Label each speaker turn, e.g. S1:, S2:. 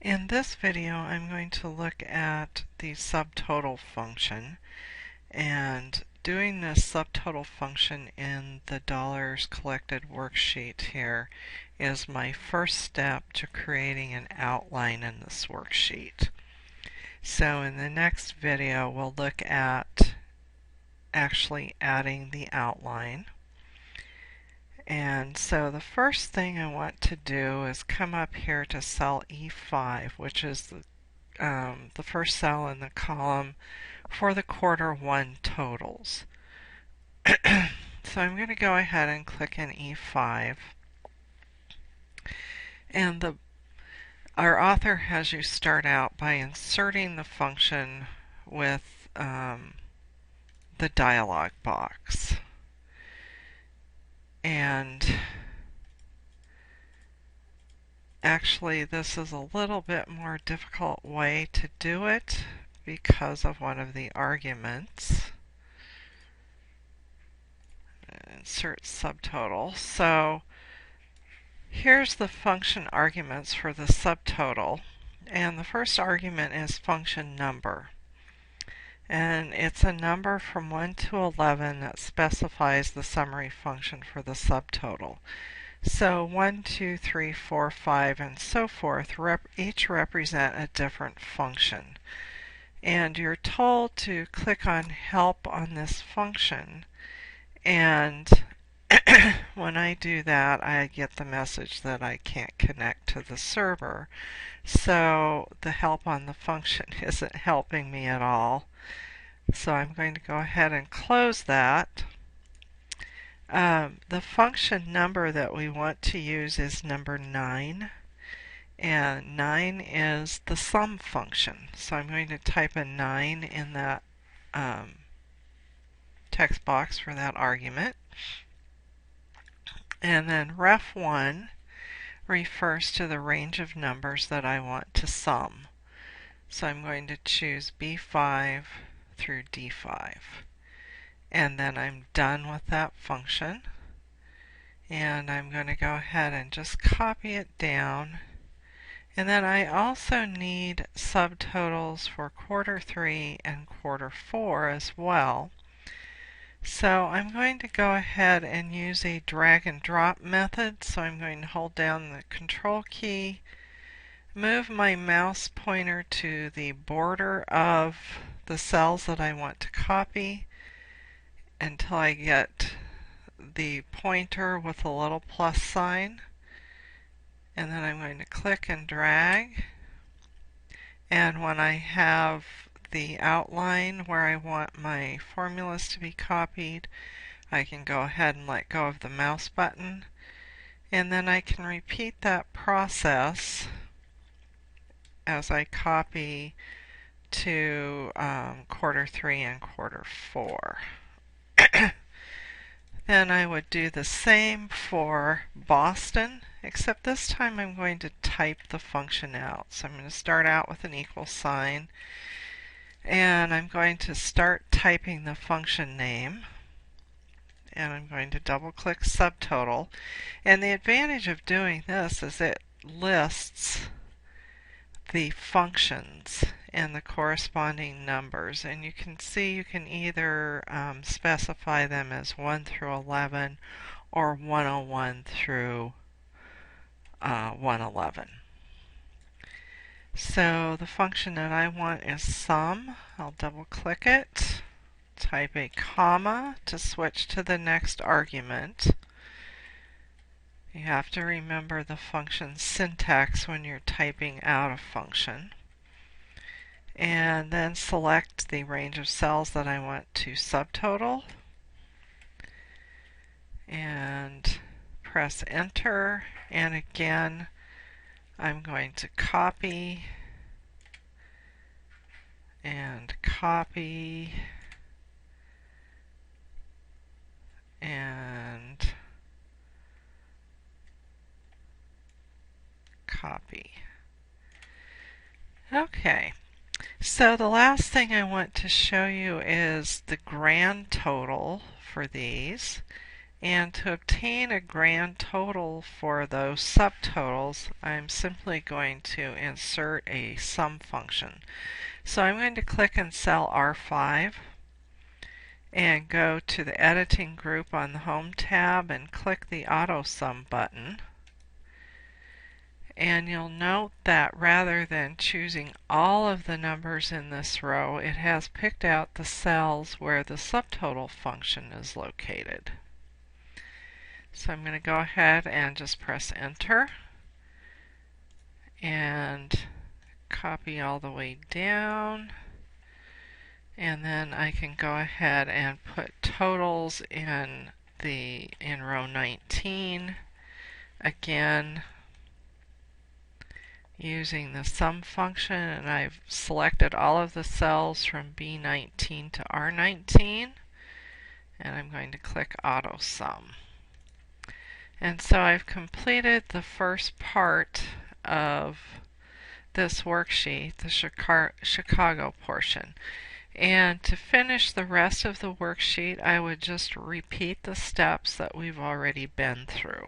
S1: In this video, I'm going to look at the subtotal function, and doing this subtotal function in the dollars collected worksheet here is my first step to creating an outline in this worksheet. So in the next video, we'll look at actually adding the outline. And so the first thing I want to do is come up here to cell E5, which is the first cell in the column for the quarter one totals. So I'm going to go ahead and click in E5. And our author has you start out by inserting the function with the dialog box. And actually, this is a little bit more difficult way to do it because of one of the arguments. Insert subtotal. So here's the function arguments for the subtotal, and the first argument is function number. And it's a number from 1 to 11 that specifies the summary function for the subtotal. So 1, 2, 3, 4, 5, and so forth each represent a different function. And you're told to click on Help on this function, and when I do that, I get the message that I can't connect to the server. So the help on the function isn't helping me at all. So I'm going to go ahead and close that. The function number that we want to use is number 9. And 9 is the sum function. So I'm going to type in 9 in that text box for that argument. And then ref1 refers to the range of numbers that I want to sum. So I'm going to choose B5 through D5. And then I'm done with that function. And I'm going to go ahead and just copy it down. And then I also need subtotals for quarter 3 and quarter 4 as well. So I'm going to go ahead and use a drag and drop method. So I'm going to hold down the control key, move my mouse pointer to the border of the cells that I want to copy until I get the pointer with a little plus sign. And then I'm going to click and drag. And when I have the outline where I want my formulas to be copied, I can go ahead and let go of the mouse button, and then I can repeat that process as I copy to quarter 3 and quarter 4. Then I would do the same for Boston, except this time I'm going to type the function out. So I'm going to start out with an equal sign, and I'm going to start typing the function name, and I'm going to double click subtotal. And the advantage of doing this is it lists the functions and the corresponding numbers, and you can see you can either specify them as 1 through 11 or 101 through 111. So the function that I want is sum. I'll double click it, type a comma to switch to the next argument. You have to remember the function syntax when you're typing out a function. And then select the range of cells that I want to subtotal. And press enter. And again, I'm going to copy and copy and copy. Okay, so the last thing I want to show you is the grand total for these. And to obtain a grand total for those subtotals, I'm simply going to insert a sum function. So I'm going to click in cell R5 and go to the editing group on the Home tab and click the Auto Sum button. And you'll note that rather than choosing all of the numbers in this row, it has picked out the cells where the subtotal function is located. So I'm going to go ahead and just press enter and copy all the way down, and then I can go ahead and put totals in row 19, again using the sum function, and I've selected all of the cells from B19 to R19, and I'm going to click Auto Sum. And so I've completed the first part of this worksheet, the Chicago portion. And to finish the rest of the worksheet, I would just repeat the steps that we've already been through.